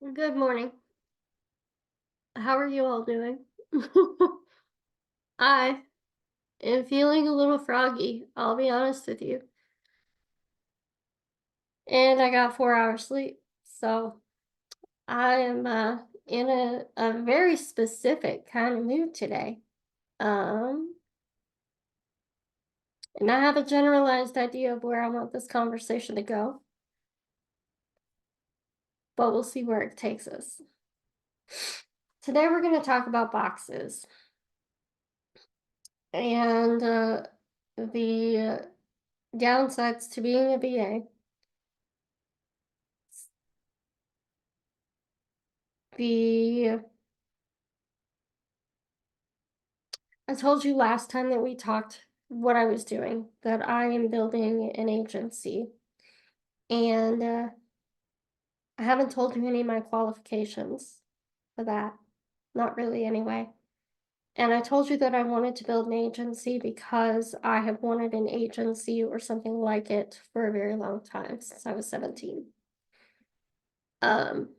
Good morning. How are you all doing? I am feeling a little froggy, I'll be honest with you. And I got 4 hours sleep. So I am in a very specific kind of mood today. Um, and I have a generalized idea of where I want this conversation to go, but we'll see where it takes us. Today we're going to talk about boxes and the downsides to being a VA. The I told you last time that we talked what I was doing, that I am building an agency. And I haven't told you any of my qualifications for that. Not really, anyway. And I told you that I wanted to build an agency because I have wanted an agency or something like it for a very long time, since I was 17. Um,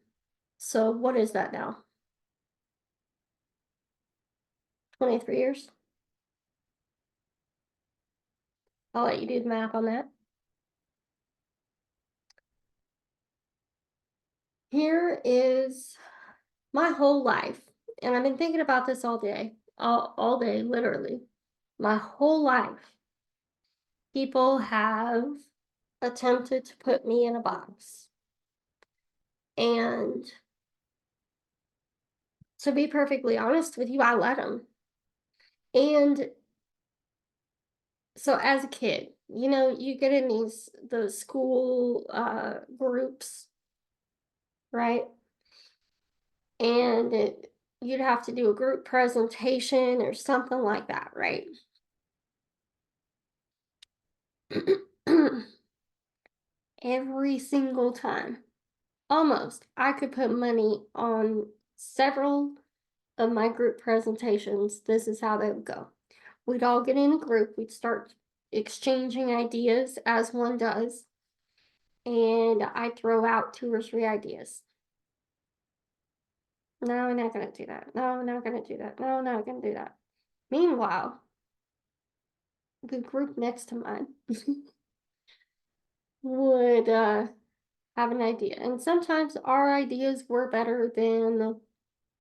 so what is that now? 23 years? I'll let you do the math on that. Here is my whole life, and I've been thinking about this all day, literally. My whole life, people have attempted to put me in a box. And to be perfectly honest with you, I let them. And so as a kid, you get in those school groups, right? And you'd have to do a group presentation or something like that, right? Every single time. Almost. I could put money on several of my group presentations. This is how they would go. We'd all get in a group, we'd start exchanging ideas as one does, and I'd throw out two or three ideas. No, I'm not going to do that. No, I'm not going to do that. No, I'm not going to do that. Meanwhile, the group next to mine would have an idea. And sometimes our ideas were better than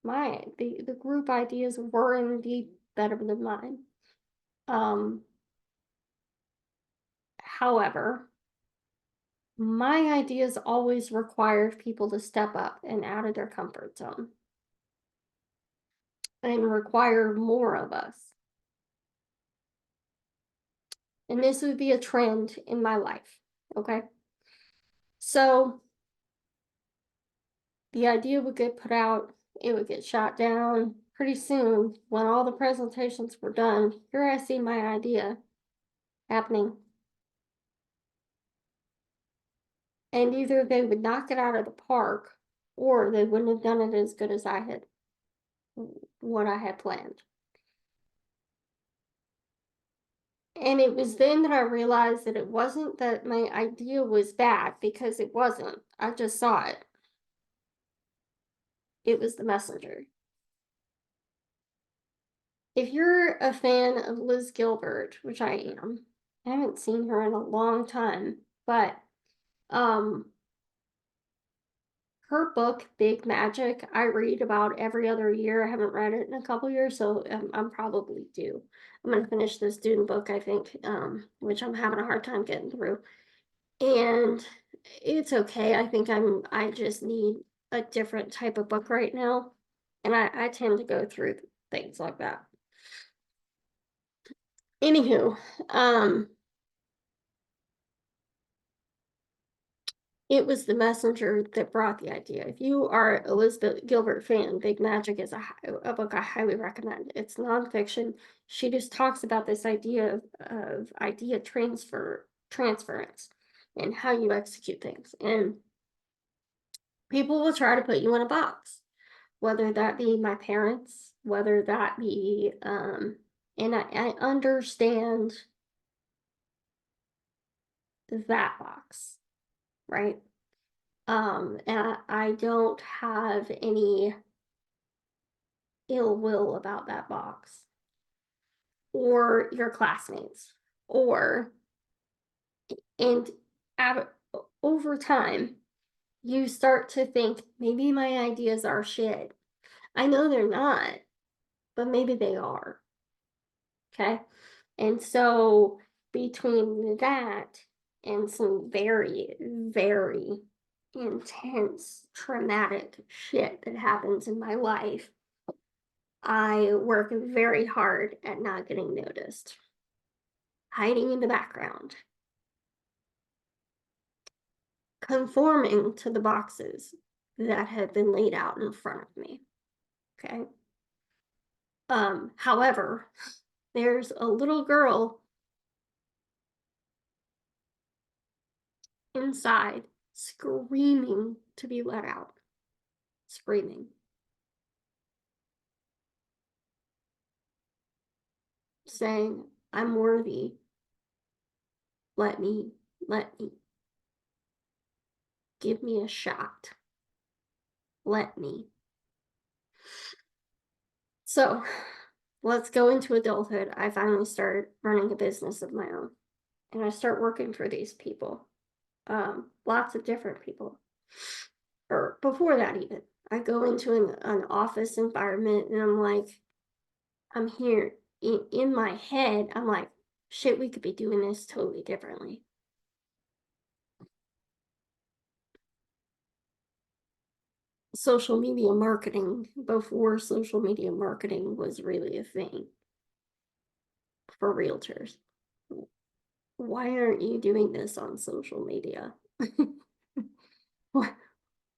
mine. The group ideas were indeed better than mine. Um, However, my ideas always required people to step up and out of their comfort zone and require more of us. And this would be a trend in my life. Okay. So the idea would get put out, it would get shot down pretty soon. When all the presentations were done, here I see my idea happening. And either they would knock it out of the park or they wouldn't have done it as good as what I had planned. And it was then that I realized that it wasn't that my idea was bad, because it wasn't. I just saw it. It was the messenger. If you're a fan of Liz Gilbert, which I am, I haven't seen her in a long time, but um her book Big Magic, I read about every other year. I haven't read it in a couple years, so I'm probably due. I'm gonna finish this Dune book, I think, which I'm having a hard time getting through. And it's okay. I just need a different type of book right now. And I tend to go through things like that. Anywho, um, it was the messenger that brought the idea. If you are Elizabeth Gilbert fan, Big Magic is a book I highly recommend. It's nonfiction. She just talks about this idea of idea transference and how you execute things. And people will try to put you in a box, whether that be my parents, whether that be, and I understand that box, right? And I don't have any ill will about that box or your classmates or and over time you start to think maybe my ideas are shit. I know they're not, but maybe they are. Okay. And so between that and some very, very intense traumatic shit that happens in my life, I work very hard at not getting noticed, hiding in the background, conforming to the boxes that have been laid out in front of me. Okay. However, there's a little girl inside screaming to be let out, screaming, saying, I'm worthy. Let me, let me, give me a shot. Let me. So let's go into adulthood. I finally start running a business of my own and I start working for these people. Lots of different people. Or before that, even. I go into an office environment and I'm like, I'm here in my head. I'm like, shit, we could be doing this totally differently. Social media marketing, before social media marketing was really a thing for realtors. Why aren't you doing this on social media?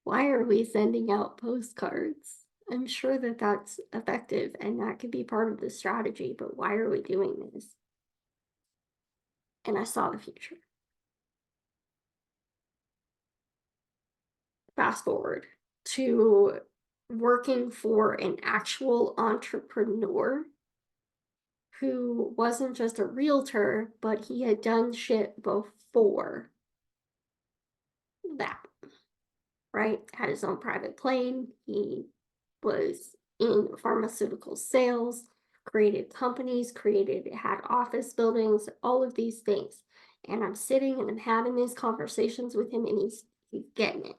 Why are we sending out postcards? I'm sure that that's effective and that could be part of the strategy, but why are we doing this? And I saw the future. Fast forward to working for an actual entrepreneur who wasn't just a realtor, but he had done shit before that, right? Had his own private plane. He was in pharmaceutical sales, created companies, had office buildings, all of these things. And I'm sitting and I'm having these conversations with him and he's getting it.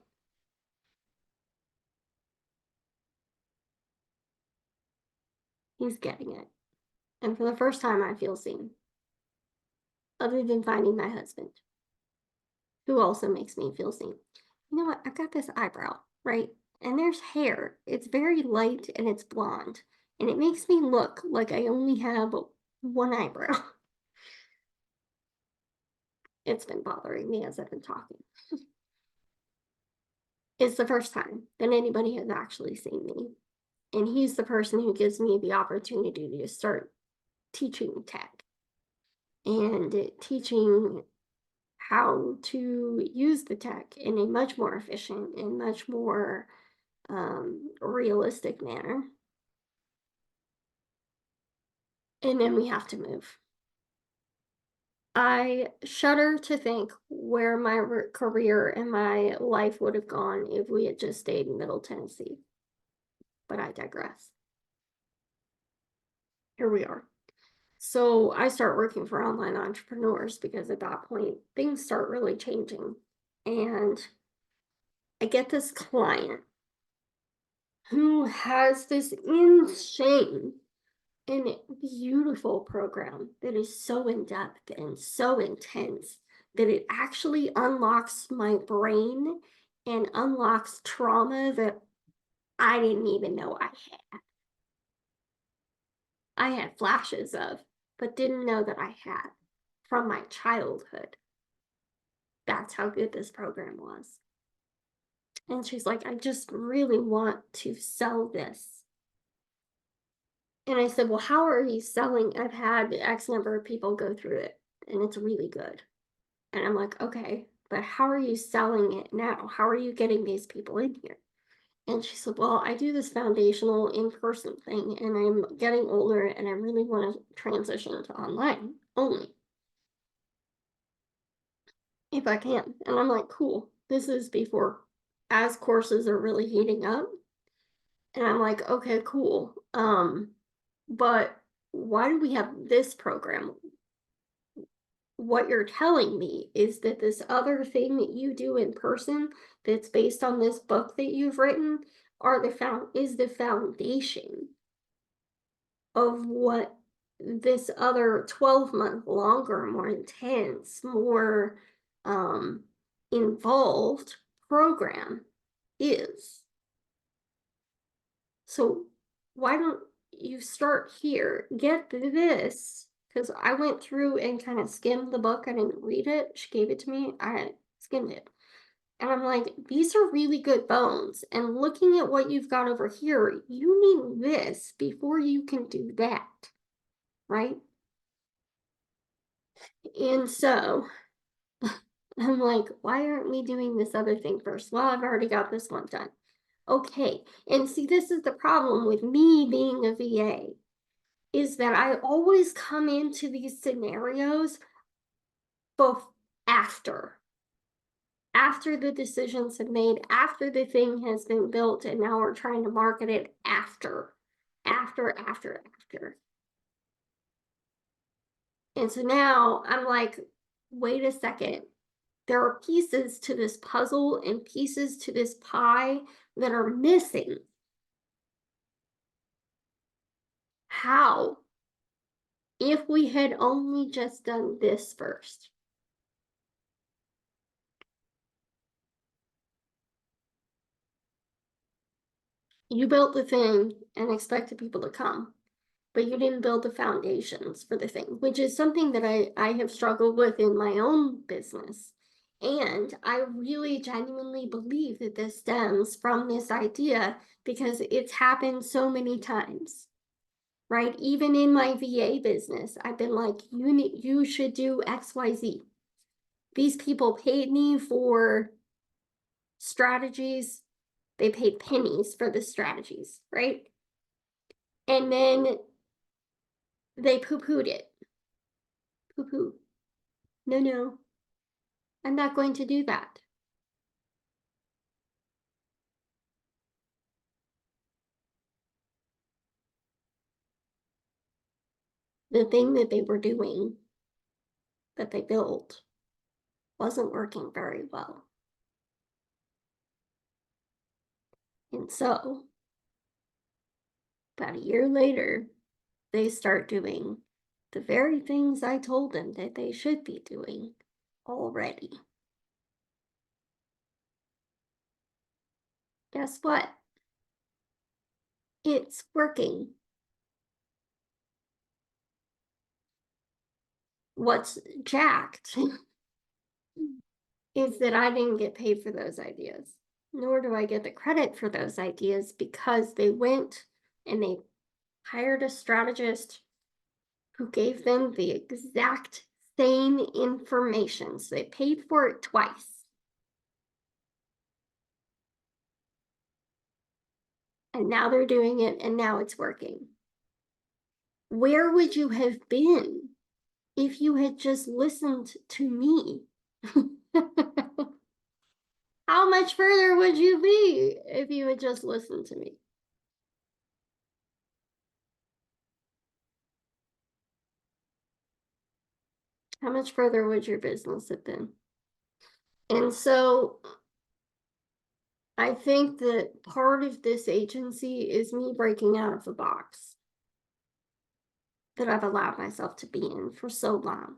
He's getting it. And for the first time, I feel seen, other than finding my husband, who also makes me feel seen. You know what? I've got this eyebrow, right? And there's hair. It's very light and it's blonde. And it makes me look like I only have one eyebrow. It's been bothering me as I've been talking. It's the first time that anybody has actually seen me. And he's the person who gives me the opportunity to start teaching tech and teaching how to use the tech in a much more efficient and much more realistic manner. And then we have to move. I shudder to think where my career and my life would have gone if we had just stayed in Middle Tennessee. But I digress. Here we are. So I start working for online entrepreneurs because at that point things start really changing. And I get this client who has this insane and beautiful program that is so in depth and so intense that it actually unlocks my brain and unlocks trauma that I didn't even know I had. I had flashes of, but didn't know that I had from my childhood. That's how good this program was. And she's like, I just really want to sell this. And I said, well, how are you selling? I've had X number of people go through it and it's really good. And I'm like, okay, but how are you selling it now? How are you getting these people in here? And she said, well, I do this foundational in-person thing and I'm getting older and I really want to transition to online only if I can. And I'm like, cool. This is before as courses are really heating up. And I'm like, okay, cool. But why do we have this program? What you're telling me is that this other thing that you do in person that's based on this book that you've written is the foundation of what this other 12-month longer, more intense, more um involved program is. So why don't you start here? Get this, because I went through and kind of skimmed the book. I didn't read it. She gave it to me. I skimmed it. And I'm like, these are really good bones. And looking at what you've got over here, you need this before you can do that. Right? And so I'm like, why aren't we doing this other thing first? Well, I've already got this one done. Okay. And see, this is the problem with me being a VA, is that I always come into these scenarios both after after the decisions have made, after the thing has been built, and now we're trying to market it after. And so now I'm like, wait a second. There are pieces to this puzzle and pieces to this pie that are missing. How? If we had only just done this first. You built the thing and expected people to come, but you didn't build the foundations for the thing, which is something that I have struggled with in my own business. And I really genuinely believe that this stems from this idea because it's happened so many times, right? Even in my VA business, I've been like, you should do XYZ. These people paid me for strategies. They paid pennies for the strategies, right? And then they poo-pooed it. Poo-poo. No, no, I'm not going to do that. The thing that they were doing, that they built, wasn't working very well. And so, about a year later, they start doing the very things I told them that they should be doing already. Guess what? It's working. What's jacked is that I didn't get paid for those ideas, nor do I get the credit for those ideas because they went and they hired a strategist who gave them the exact same information. So they paid for it twice. And now they're doing it and now it's working. Where would you have been if you had just listened to me? How much further would you be if you had just listened to me? How much further would your business have been? And so I think that part of this agency is me breaking out of the box that I've allowed myself to be in for so long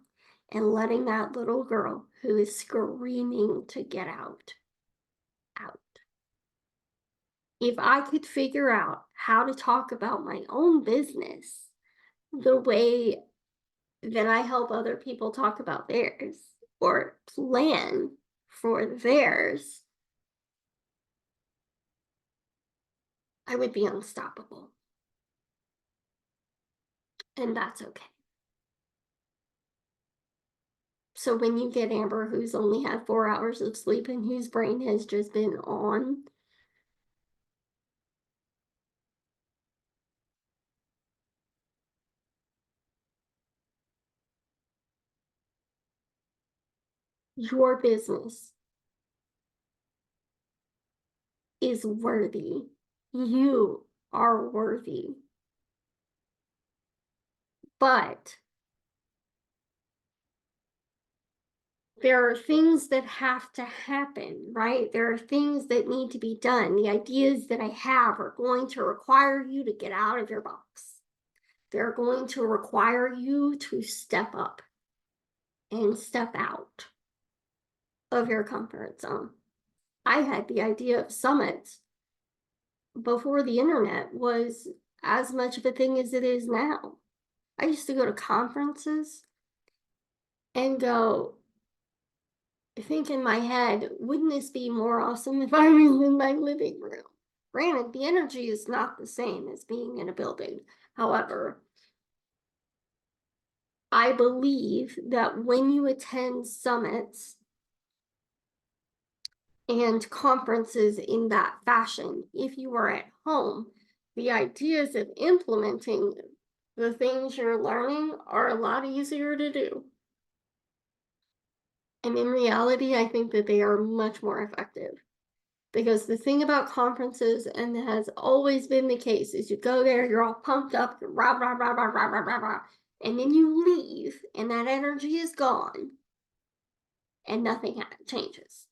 and letting that little girl who is screaming to get out. If I could figure out how to talk about my own business the way that I help other people talk about theirs or plan for theirs, I would be unstoppable. And that's okay. So when you get Amber, who's only had 4 hours of sleep and whose brain has just been on, your business is worthy. You are worthy. But there are things that have to happen, right? There are things that need to be done. The ideas that I have are going to require you to get out of your box. They're going to require you to step up and step out of your comfort zone. I had the idea of summits before the internet was as much of a thing as it is now. I used to go to conferences and go, think in my head, wouldn't this be more awesome if I was in my living room? Granted, the energy is not the same as being in a building. However, I believe that when you attend summits and conferences in that fashion, if you are at home, the ideas of implementing the things you're learning are a lot easier to do. And in reality, I think that they are much more effective. Because the thing about conferences, and has always been the case, is you go there, you're all pumped up, you're rah, rah, rah, rah, rah, rah, rah, rah, and then you leave, and that energy is gone, and nothing changes.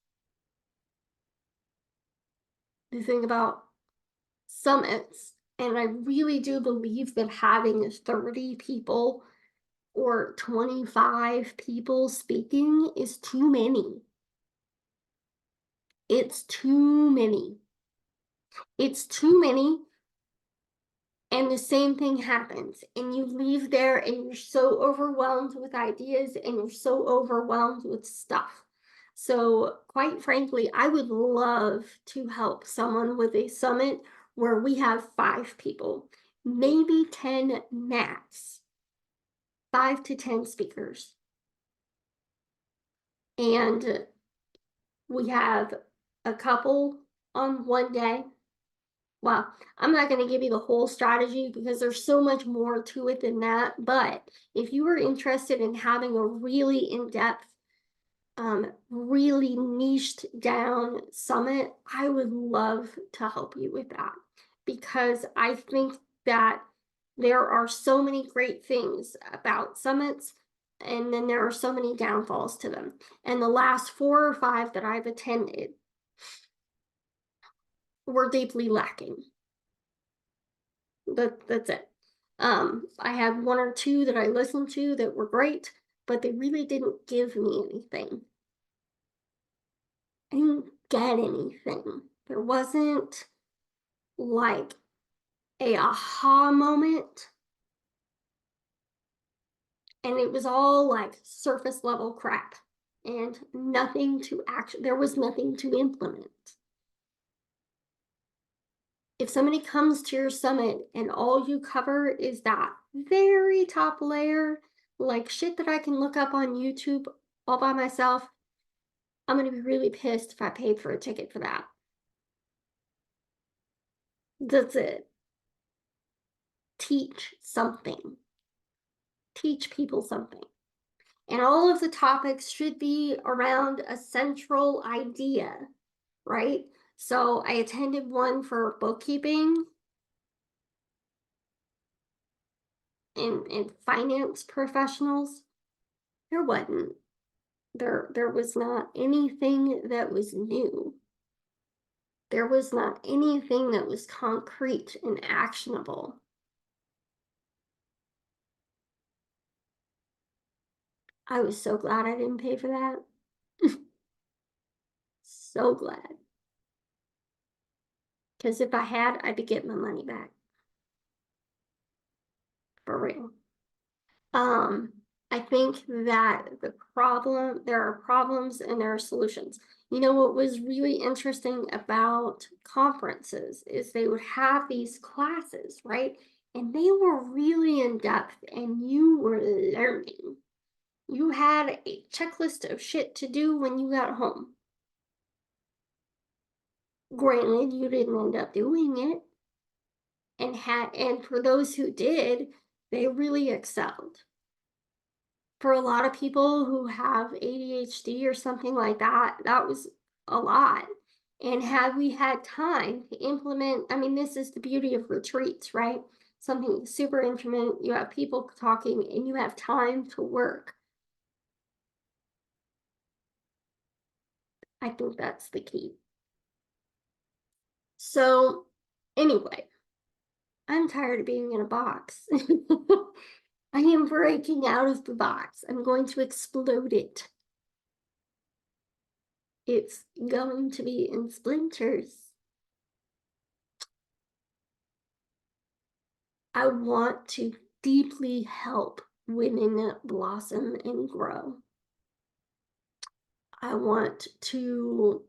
The thing about summits, and I really do believe that having 30 people or 25 people speaking is too many. It's too many. It's too many. And the same thing happens, and you leave there and you're so overwhelmed with ideas and you're so overwhelmed with stuff. So, quite frankly, I would love to help someone with a summit where we have 5 people, maybe 10 max, 5 to 10 speakers. And we have a couple on one day. Well, I'm not going to give you the whole strategy because there's so much more to it than that. But if you are interested in having a really in-depth, really niched down summit, I would love to help you with that because I think that there are so many great things about summits, and then there are so many downfalls to them. And the last 4 or 5 that I've attended were deeply lacking. That's it. I had 1 or 2 that I listened to that were great, but they really didn't give me anything. I didn't get anything. There wasn't like a aha moment, and it was all like surface level crap and nothing to actually, there was nothing to implement. If somebody comes to your summit and all you cover is that very top layer, like shit that I can look up on YouTube all by myself, I'm going to be really pissed if I paid for a ticket for that. That's it. Teach something. Teach people something. And all of the topics should be around a central idea, right? So I attended one for bookkeeping and finance professionals. There wasn't. There was not anything that was new. There was not anything that was concrete and actionable. I was so glad I didn't pay for that. So glad. Because if I had, I'd be getting my money back. For real. Um, I think that there are problems and there are solutions. You know what was really interesting about conferences is they would have these classes, right? And they were really in depth and you were learning. You had a checklist of shit to do when you got home. Granted, you didn't end up doing it, and for those who did, they really excelled. For a lot of people who have ADHD or something like that, that was a lot. And had we had time to implement, I mean, this is the beauty of retreats, right? Something super intimate, you have people talking and you have time to work. I think that's the key. So, anyway, I'm tired of being in a box. I am breaking out of the box. I'm going to explode it. It's going to be in splinters. I want to deeply help women blossom and grow. I want to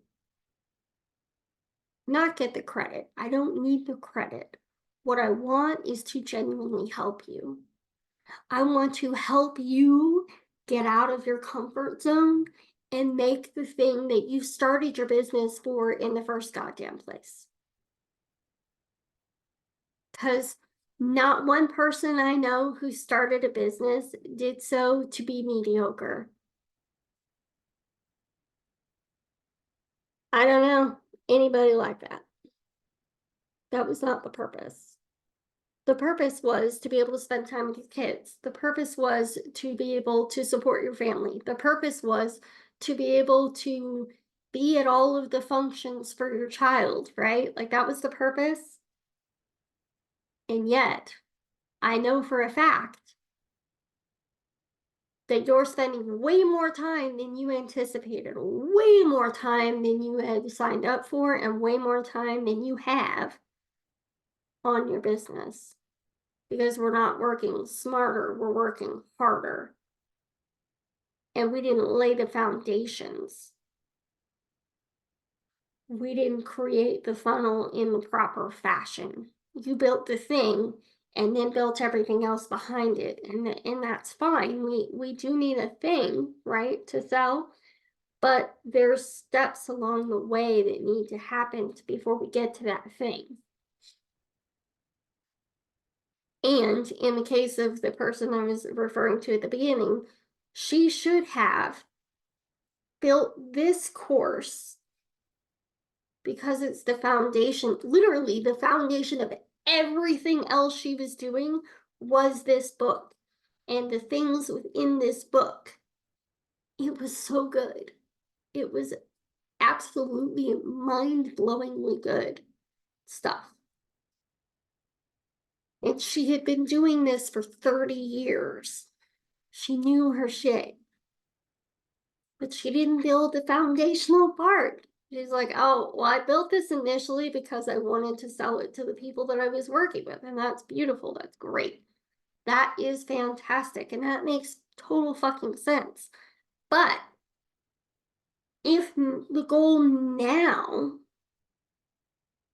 not get the credit. I don't need the credit. What I want is to genuinely help you. I want to help you get out of your comfort zone and make the thing that you started your business for in the first goddamn place. Because not one person I know who started a business did so to be mediocre. I don't know anybody like that. That was not the purpose. The purpose was to be able to spend time with your kids. The purpose was to be able to support your family. The purpose was to be able to be at all of the functions for your child, right? Like that was the purpose. And yet, I know for a fact that you're spending way more time than you anticipated, way more time than you had signed up for, and way more time than you have on your business. Because we're not working smarter, we're working harder. And we didn't lay the foundations. We didn't create the funnel in the proper fashion. You built the thing and then built everything else behind it. And that's fine. We do need a thing, right, to sell. But there's steps along the way that need to happen before we get to that thing. And in the case of the person I was referring to at the beginning, she should have built this course because it's the foundation, literally the foundation of everything else she was doing was this book and the things within this book. It was so good. It was absolutely mind-blowingly good stuff. And she had been doing this for 30 years. She knew her shit. But she didn't build the foundational part. She's like, oh, well, I built this initially because I wanted to sell it to the people that I was working with. And that's beautiful. That's great. That is fantastic. And that makes total fucking sense. But if the goal now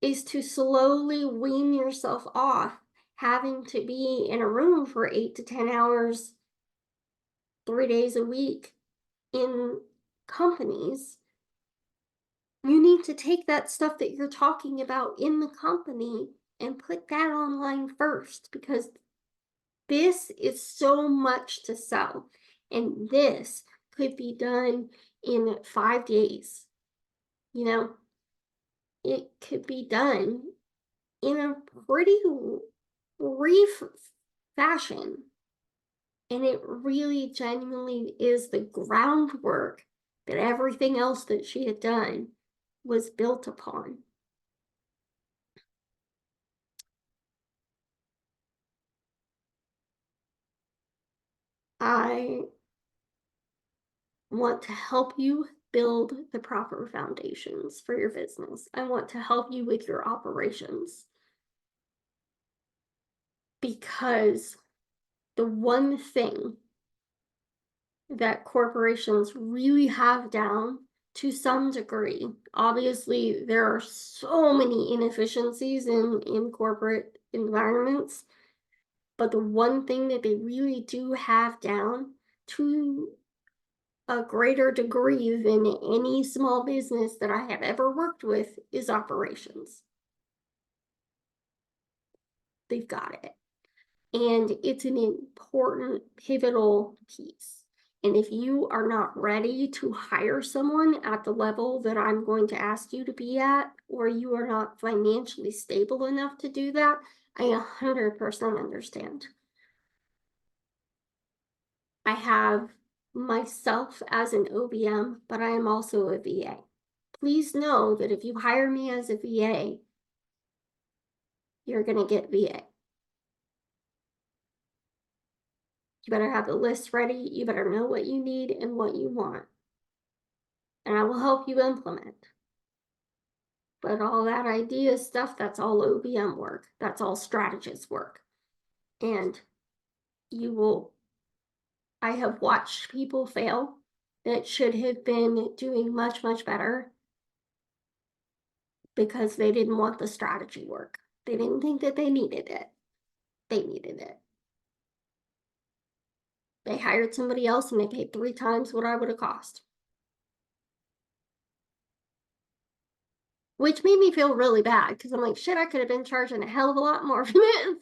is to slowly wean yourself off having to be in a room for 8 to 10 hours, 3 days a week in companies, you need to take that stuff that you're talking about in the company and put that online first, because this is so much to sell. And this could be done in 5 days. You know, it could be done in a pretty brief fashion. And it really genuinely is the groundwork that everything else that she had done was built upon. I want to help you build the proper foundations for your business. I want to help you with your operations. Because the one thing that corporations really have down to some degree, obviously there are so many inefficiencies in corporate environments, but the one thing that they really do have down to a greater degree than any small business that I have ever worked with is operations. They've got it. And it's an important, pivotal piece. And if you are not ready to hire someone at the level that I'm going to ask you to be at, or you are not financially stable enough to do that, I 100% understand. I have myself as an OBM, but I am also a VA. Please know that if you hire me as a VA, you're going to get VA. You better have the list ready. You better know what you need and what you want. And I will help you implement. But all that idea stuff, that's all OBM work. That's all strategist work. And you will, I have watched people fail that should have been doing much, much better because they didn't want the strategy work. They didn't think that they needed it. They needed it. They hired somebody else and they paid 3 times what I would have cost. Which made me feel really bad because I'm like, shit, I could have been charging a hell of a lot more for this.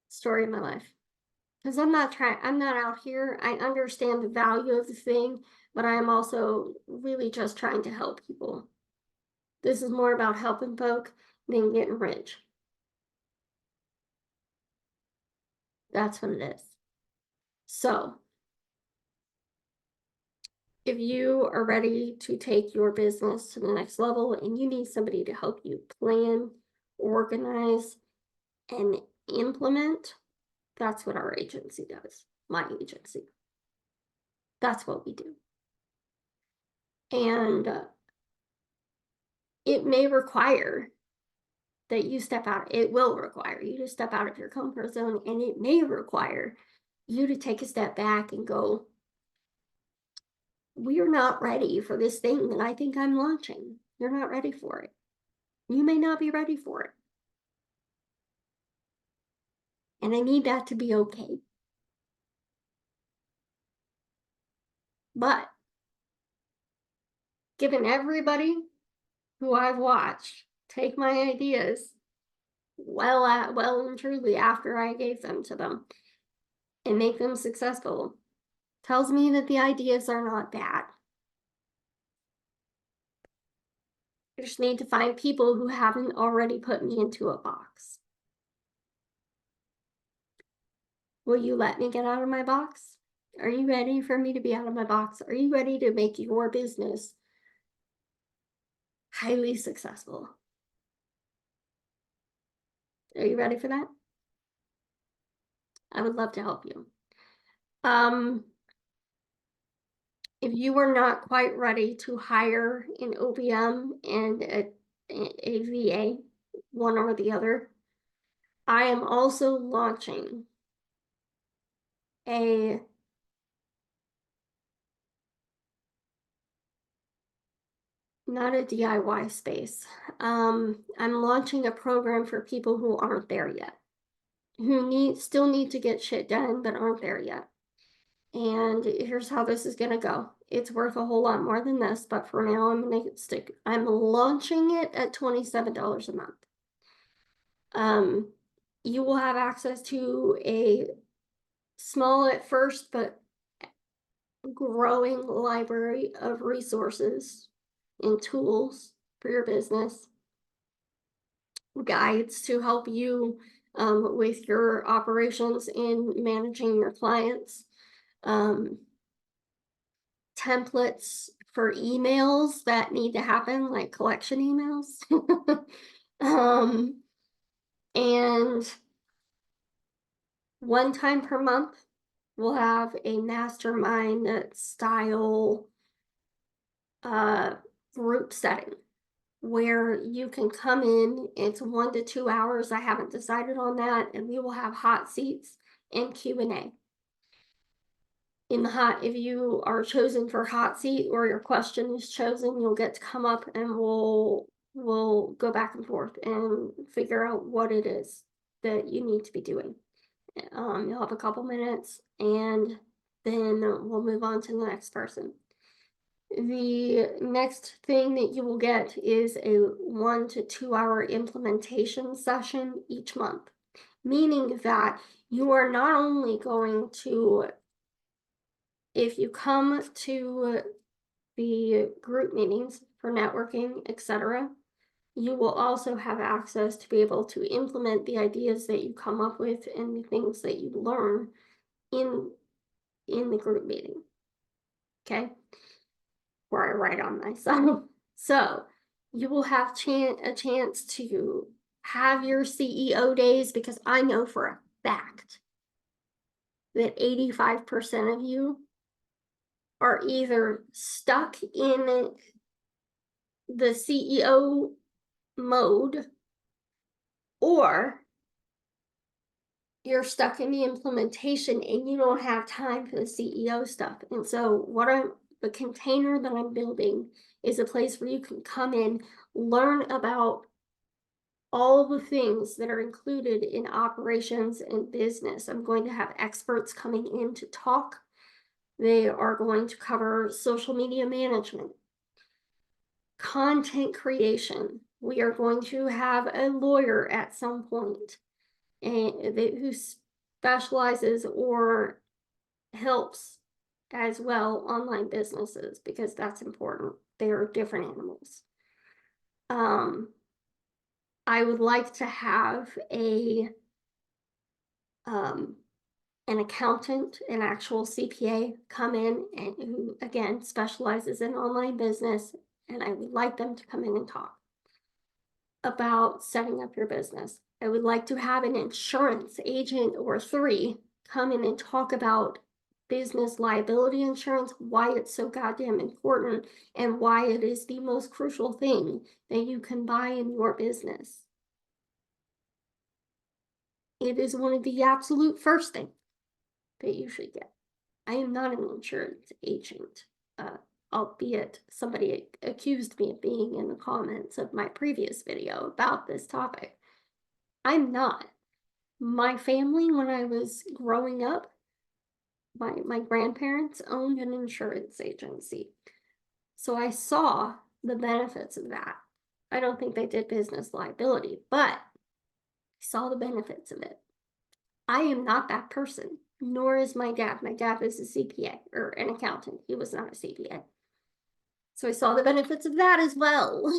Story of my life. Because I'm not out here. I understand the value of the thing, but I am also really just trying to help people. This is more about helping folk than getting rich. That's what it is. So, if you are ready to take your business to the next level and you need somebody to help you plan, organize, and implement, that's what our agency does. My agency. That's what we do. And it may require that you step out. It will require you to step out of your comfort zone, and it may require you to take a step back and go, we're not ready for this thing that I think I'm launching. You're not ready for it. You may not be ready for it. And I need that to be okay. But given everybody who I've watched take my ideas well and truly after I gave them to them and make them successful, tells me that the ideas are not bad. I just need to find people who haven't already put me into a box. Will you let me get out of my box? Are you ready for me to be out of my box? Are you ready to make your business highly successful? Are you ready for that? I would love to help you. If you are not quite ready to hire an OBM and a VA, one or the other, I am also launching a not a DIY space. I'm launching a program for people who aren't there yet, who still need to get shit done, but aren't there yet. And here's how this is gonna go. It's worth a whole lot more than this, but for now I'm launching it at $27 a month. You will have access to a small at first, but growing library of resources and tools for your business, guides to help you with your operations and managing your clients, templates for emails that need to happen, like collection emails. And one time per month, we'll have a mastermind style group setting where you can come in. It's 1 to 2 hours. I haven't decided on that, and we will have hot seats and Q&A. In the hot, if you are chosen for hot seat or your question is chosen, you'll get to come up and we'll go back and forth and figure out what it is that you need to be doing. You'll have a couple minutes and then we'll move on to the next person. The next thing that you will get is a 1 to 2 hour implementation session each month. meaning that you are not only going to, if you come to the group meetings for networking, etc., you will also have access to be able to implement the ideas that you come up with and the things that you learn in the group meeting. Okay, where I write on myself. So you will have a chance to have your CEO days, because I know for a fact that 85% of you are either stuck in the CEO mode, or you're stuck in the implementation and you don't have time for the CEO stuff. And so the container that I'm building is a place where you can come in, learn about all the things that are included in operations and business. I'm going to have experts coming in to talk. They are going to cover social media management, content creation. We are going to have a lawyer at some point, and who specializes or helps as well online businesses, because that's important. They are different animals. I would like to have an accountant, an actual CPA, come in, and who again specializes in online business, and I would like them to come in and talk about setting up your business. I would like to have an insurance agent or 3 come in and talk about business liability insurance, why it's so goddamn important, and why it is the most crucial thing that you can buy in your business. It is one of the absolute first things that you should get. I am not an insurance agent, albeit somebody accused me of being in the comments of my previous video about this topic. I'm not. My family, when I was growing up, my grandparents owned an insurance agency. So I saw the benefits of that. I don't think they did business liability, but I saw the benefits of it. I am not that person, nor is my dad. My dad is a CPA, or an accountant. He was not a CPA. So I saw the benefits of that as well.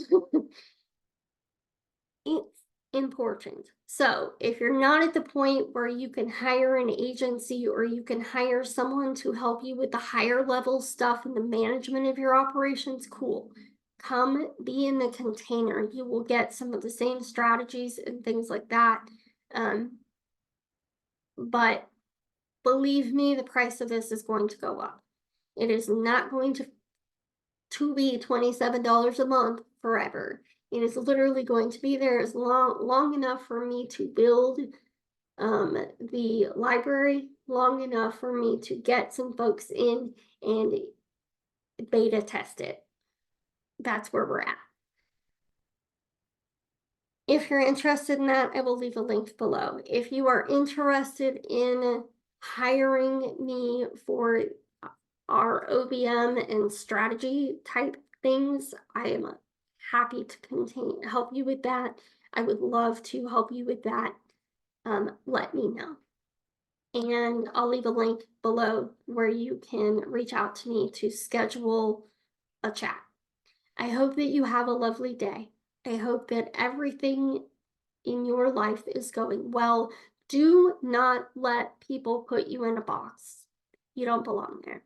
It's important. So if you're not at the point where you can hire an agency, or you can hire someone to help you with the higher level stuff and the management of your operations, cool. Come be in the container. You will get some of the same strategies and things like that. But believe me, the price of this is going to go up. It is not going to be $27 a month forever. It is literally going to be there as long enough for me to build the library, long enough for me to get some folks in and beta test it. That's where we're at. If you're interested in that, I will leave a link below. If you are interested in hiring me for our OBM and strategy type things, I am happy to help you with that. I would love to help you with that. Let me know. And I'll leave a link below where you can reach out to me to schedule a chat. I hope that you have a lovely day. I hope that everything in your life is going well. Do not let people put you in a box. You don't belong there.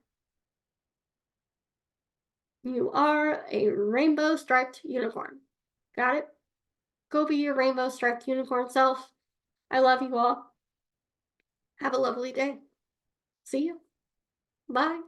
You are a rainbow striped unicorn. Got it? Go be your rainbow striped unicorn self. I love you all. Have a lovely day. See you. Bye.